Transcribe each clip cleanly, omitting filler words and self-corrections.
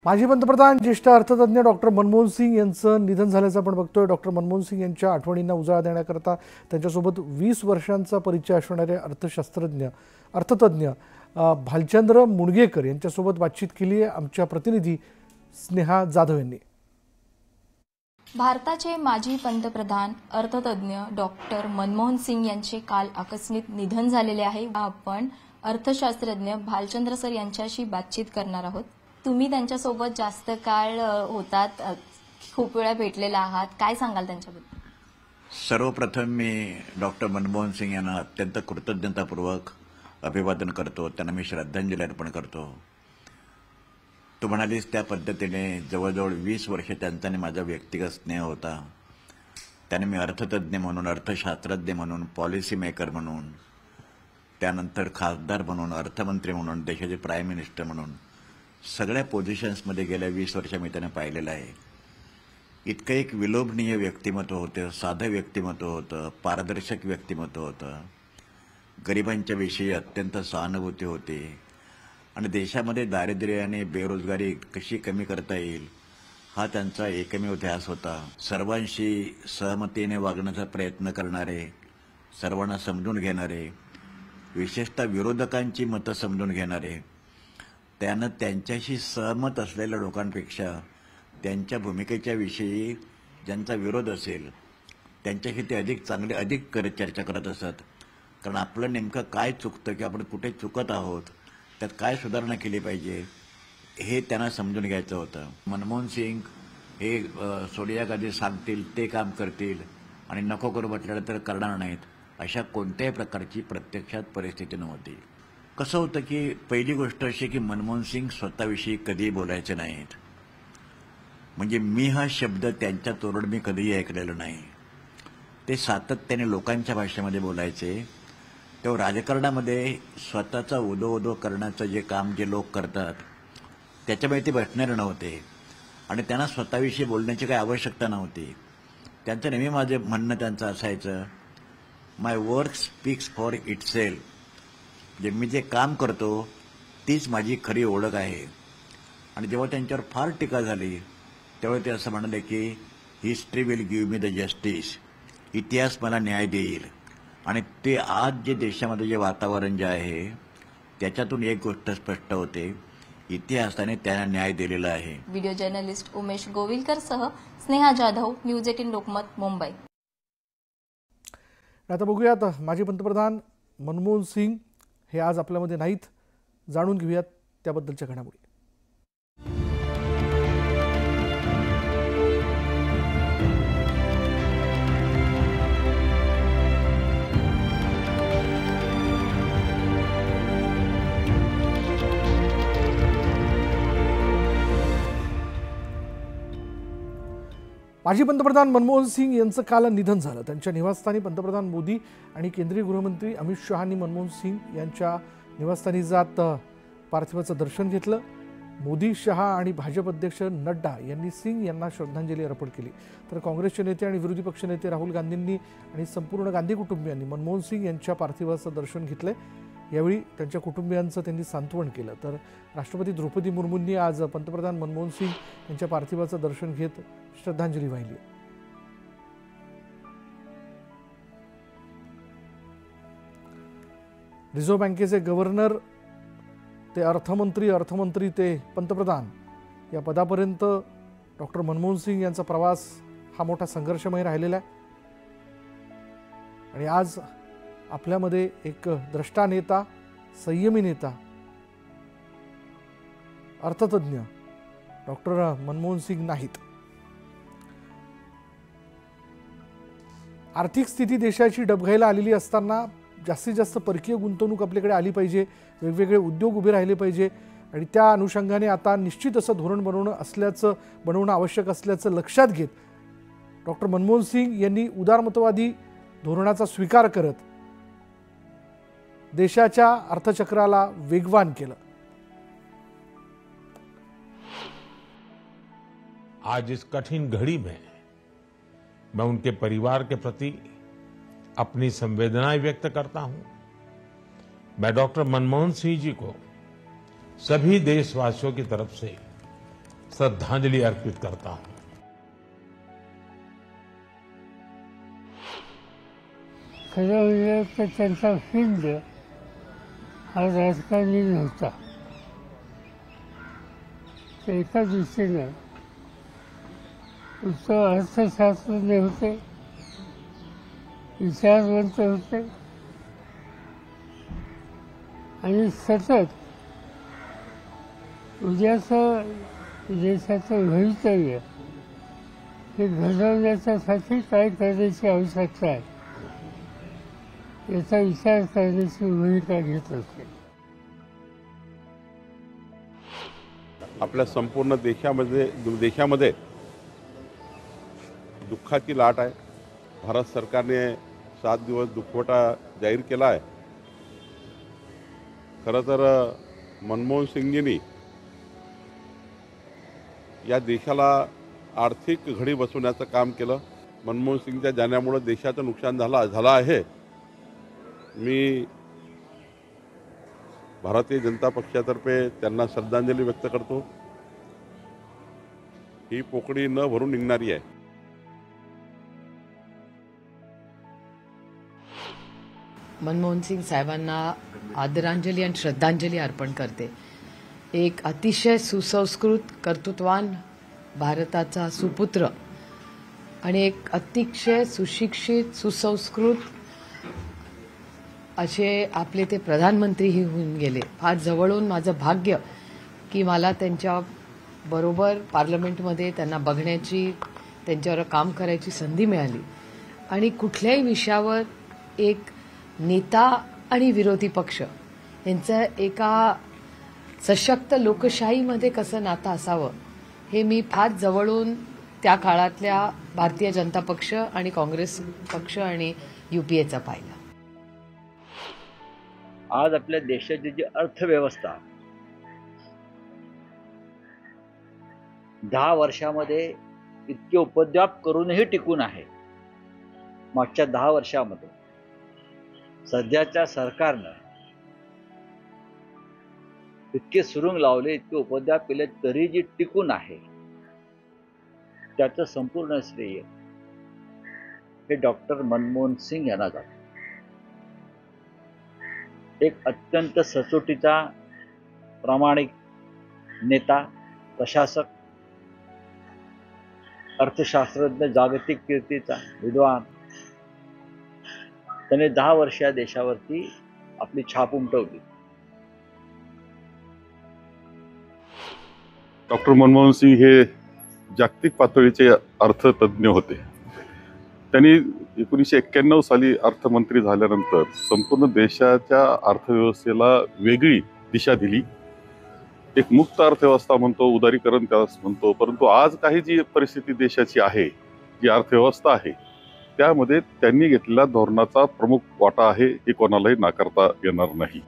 माजी पंतप्रधान ज्येष्ठ अर्थतज्ञ डॉक्टर मनमोहन सिंग यांचं निधन झाल्याचं आपण बघतोय। डॉक्टर मनमोहन सिंग यांच्या आठवणींना उजाळा देण्याकरता त्यांच्यासोबत 20 वर्षांचा परिचय असणारे अर्थतज्ञ भालचंद्र मुणगेकर यांच्यासोबत बातचीत केली आहे आमच्या प्रतिनिधी स्नेहा जाधव यांनी। भारताचे माजी पंतप्रधान अर्थतज्ञ डॉक्टर मनमोहन सिंग यांचे काल आकस्मिक निधन झालेले आहे। आपण अर्थशास्त्रज्ञ भालचंद्र सर यांच्याशी बातचीत करणार आहोत। तुम्ही त्यांच्यासोबत जास्त काळ होतात, खूप वेळा भेटलेला आहात, काय सांगाल त्यांच्याबद्दल? सर्वप्रथम मी डॉक्टर मनमोहन सिंग यांना अत्यंत कृतज्ञतापूर्वक अभिवादन करतो, त्यांना मी श्रद्धांजली अर्पण करतो। तू म्हणालीस त्या पद्धतीने जवळजवळ 20 वर्ष त्यांचा आणि माझा व्यक्तिगत स्नेह होता। त्याने मी अर्थतज्ञ म्हणून, अर्थशास्त्रज्ञ म्हणून, पॉलिसी मेकर म्हणून, त्यानंतर खासदार म्हणून, अर्थमंत्री म्हणून, देशाचे प्राईम मिनिस्टर म्हणून सगळ्या पोझिशन्समध्ये गेल्या 20 वर्ष मी त्यांना पाहिलेलं आहे। इतकं एक विलोभनीय व्यक्तिमत्व होतं, साधं व्यक्तिमत्व होतं, पारदर्शक व्यक्तिमत्व होतं, गरिबांच्या विषयी अत्यंत सहानुभूती होती आणि देशामध्ये दारिद्र्य आणि बेरोजगारी कशी कमी करता येईल हा त्यांचा एकमेव ध्यास होता। सर्वांशी सहमतीने वागण्याचा प्रयत्न करणारे, सर्वांना समजून घेणारे, विशेषतः विरोधकांची मतं समजून घेणारे, त्यानं त्यांच्याशी सहमत असलेल्या लोकांपेक्षा त्यांच्या भूमिकेच्या विषयी ज्यांचा विरोध असेल त्यांच्याशी ते अधिक चर्चा करत असत। कारण आपलं नेमकं काय चुकतं की आपण कुठे चुकत आहोत, त्यात काय सुधारणा केली पाहिजे हे त्यांना समजून घ्यायचं होतं। मनमोहन सिंग हे सोनिया गांधी सांगतील ते काम करतील आणि नको करू म्हटलं तर करणार नाहीत, अशा कोणत्याही प्रकारची प्रत्यक्षात परिस्थिती नव्हती। कसं होतं की पहिली गोष्ट अशी की मनमोहन सिंग स्वतःविषयी कधीही बोलायचे नाहीत। म्हणजे मी हा शब्द त्यांच्या तोरण मी कधीही ऐकलेला नाही। ते सातत्याने लोकांच्या भाषेमध्ये बोलायचे। तेव्हा राजकारणामध्ये स्वतःचा उदो करण्याचं जे काम जे लोक करतात त्याच्यामुळे ते बसणारे नव्हते आणि त्यांना स्वतःविषयी बोलण्याची काही आवश्यकता नव्हती। त्यांचं नेहमी माझे म्हणणं त्यांचं असायचं, माय वर्क स्पीक्स फॉर इटसेल्फ, जे मी जे काम करतो तीच माझी खरी ओळख आहे। आणि जेव्हा त्यांच्यावर फार टीका झाली तेव्हा ते असं म्हणाले की history will give me the justice, इतिहास मला न्याय देईल। आणि ते आज जे देशामध्ये जे वातावरण जे आहे त्याच्यातून एक गोष्ट स्पष्ट होते, इतिहासाने त्यांना न्याय दिलेला आहे। व्हिडिओ जर्नलिस्ट उमेश गोविलकर सह स्नेहा जाधव, न्यूज 18 लोकमत, मुंबई। आता बघूयात माजी पंतप्रधान मनमोहन सिंग हे आज आपल्यामध्ये नाहीत, जाणून घेऊयात त्याबद्दलच्या घडामोडी। माजी पंतप्रधान मनमोहन सिंग यांचं काल निधन झालं। त्यांच्या निवासस्थानी पंतप्रधान मोदी आणि केंद्रीय गृहमंत्री अमित शहांनी मनमोहन सिंग यांच्या निवासस्थानी जात पार्थिवाचं दर्शन घेतलं। मोदी, शहा आणि भाजप अध्यक्ष नड्डा यांनी सिंग यांना श्रद्धांजली अर्पण केली, तर काँग्रेसचे नेते आणि विरोधी पक्षनेते राहुल गांधींनी आणि संपूर्ण गांधी कुटुंबियांनी मनमोहन सिंग यांच्या पार्थिवाचं दर्शन घेतले। यावेळी त्यांच्या कुटुंबियांचं त्यांनी सांत्वन केलं, तर राष्ट्रपती द्रौपदी मुर्मूंनी आज पंतप्रधान मनमोहन सिंग यांच्या पार्थिवाचं दर्शन घेत श्रद्धांजली वाहिली। रिझर्व्ह बँकेचे गव्हर्नर ते अर्थमंत्री ते पंतप्रधान या पदापर्यंत डॉक्टर मनमोहन सिंग यांचा प्रवास हा मोठा संघर्षमय राहिलेला आहे आणि आज आपल्यामध्ये एक द्रष्टा नेता, संयमी नेता, अर्थतज्ञ डॉक्टर मनमोहन सिंग नाहीत। आर्थिक स्थिती देशाची डबघाईला आलेली असताना जास्तीत जास्त परकीय गुंतवणूक आपल्याकडे आली पाहिजे, वेगवेगळे उद्योग उभे राहिले पाहिजे आणि त्या अनुषंगाने आता निश्चित असं धोरण बनवणं आवश्यक असल्याचं लक्षात घेत डॉक्टर मनमोहन सिंग यांनी उदारमतवादी धोरणाचा स्वीकार करत देशाच्या अर्थचक्राला वेगवान केलं। आज इस कठिन घड़ी में मैं उनके परिवार के प्रति अपनी संवेदनाएं व्यक्त करता हूं। मैं डॉक्टर मनमोहन सिंह जी को सभी देशवासियों की तरफ से श्रद्धांजलि अर्पित करता हूं। खरं म्हणजे तर त्यांचा फील्ड हा राजकारणी नव्हता. ते एका दृष्टीनं उत्तम अर्थशास्त्रज्ञ होते, विचारवंत होते आणि सतत उद्याचं देशाचं भवितव्य हे घडवण्याच्यासाठी काय करण्याची आवश्यकता आहे याचा विचार करण्याची भूमिका घेत असते. आपल्या संपूर्ण देशामध्ये दुःखाची लाट आहे. भारत सरकारने 7 दिवस दुखवटा जाहीर केला आहे. खरं तर मनमोहन सिंगजींनी या देशाला आर्थिक घडी बसवण्याचं काम केलं. मनमोहन सिंगच्या जाण्यामुळे देशाचं नुकसान झालं आहे. मी भारतीय जनता पक्षातर्फे त्यांना श्रद्धांजली व्यक्त करतो. ही पोकळी न भरून निघणारी आहे. मनमोहन सिंग साहेबांना आदरांजली आणि श्रद्धांजली अर्पण करते. एक अतिशय सुसंस्कृत कर्तृत्वान भारताचा सुपुत्र आणि एक अतिशय सुशिक्षित सुसंस्कृत असे आपले ते प्रधानमंत्रीही होऊन गेले. फार जवळून माझं भाग्य की मला त्यांच्या बरोबर पार्लमेंटमध्ये त्यांना बघण्याची, त्यांच्यावर काम करायची संधी मिळाली. आणि कुठल्याही विषयावर एक नेता आणि विरोधी पक्ष यांचं एका सशक्त लोकशाहीमध्ये कसं नातं असावं हे मी फार जवळून त्या काळातल्या भारतीय जनता पक्ष आणि काँग्रेस पक्ष आणि UPAचा पाहिला. आज आपल्या देशाची जी अर्थव्यवस्था 10 वर्षामध्ये इतके उपद्व्याप करूनही टिकून आहे. मागच्या 10 वर्षामध्ये सध्याच्या सरकारनं इतके सुरुंग लावले, इतके उपद्व्याप केले, तरी जी टिकून आहे त्याचं संपूर्ण श्रेय हे डॉक्टर मनमोहन सिंग यांना जातं. एक अत्यंत सचोटीचा प्रामाणिक नेता, प्रशासक, अर्थशास्त्रज्ञ, जागतिक कीर्तीचा विद्वान. त्याने 10 वर्ष या देशावरती आपली छाप उमटवली. डॉक्टर मनमोहन सिंग हे जागतिक पातळीचे अर्थतज्ञ होते. त्यांनी 1991 साली अर्थमंत्री झाल्यानंतर संपूर्ण देशाच्या अर्थव्यवस्थेला वेगळी दिशा दिली. एक मुक्त अर्थव्यवस्था म्हणतो, उदारीकरण त्याला म्हणतो. परंतु आज काही जी परिस्थिती देशाची आहे, जी अर्थव्यवस्था आहे, त्यामध्ये त्यांनी घेतलेल्या धोरणाचा प्रमुख वाटा आहे, हे कोणालाही नाकारता येणार नाही.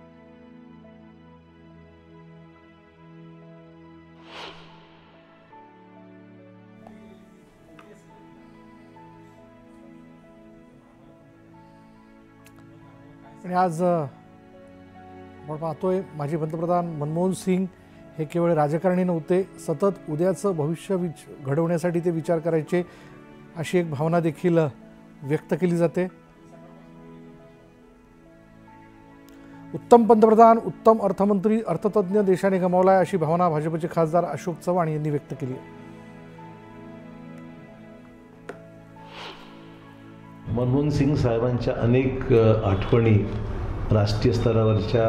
आणि आज आपण पाहतोय माजी पंतप्रधान मनमोहन सिंग हे केवळ राजकारणी नव्हते, सतत उद्याचं भविष्य घडवण्यासाठी ते विचार करायचे, अशी एक भावना देखील व्यक्त केली जाते. उत्तम पंतप्रधान, उत्तम अर्थमंत्री, अर्थतज्ञ देशाने गमावलाय, अशी भावना भाजपचे खासदार अशोक चव्हाण यांनी व्यक्त केली आहे. मनमोहन सिंग साहेबांच्या अनेक आठवणी राष्ट्रीय स्तरावरच्या,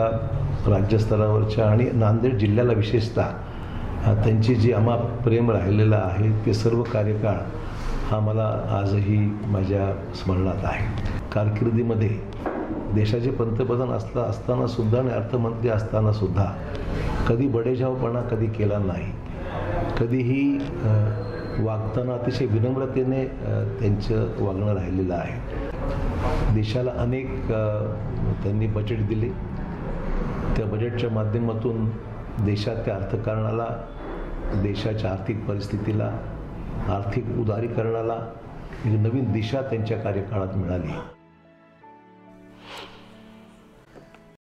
राज्यस्तरावरच्या आणि नांदेड जिल्ह्याला विशेषतः त्यांची जी अमाप प्रेम राहिलेलं आहे ते सर्व कार्यकाळ हा मला आजही माझ्या स्मरणात आहे. कारकिर्दीमध्ये देशाचे पंतप्रधान असताना सुद्धा आणि अर्थमंत्री असताना सुद्धा कधी बडेजावपणा कधी केला नाही. कधीही वागताना अतिशय विनम्रतेने त्यांचं वागणं राहिलेलं आहे. देशाला अनेक त्यांनी बजेट दिले. त्या बजेटच्या माध्यमातून देशाच्या अर्थकारणाला, देशाच्या आर्थिक परिस्थितीला, आर्थिक उदारीकरणाला एक नवीन दिशा त्यांच्या कार्यकाळात मिळाली.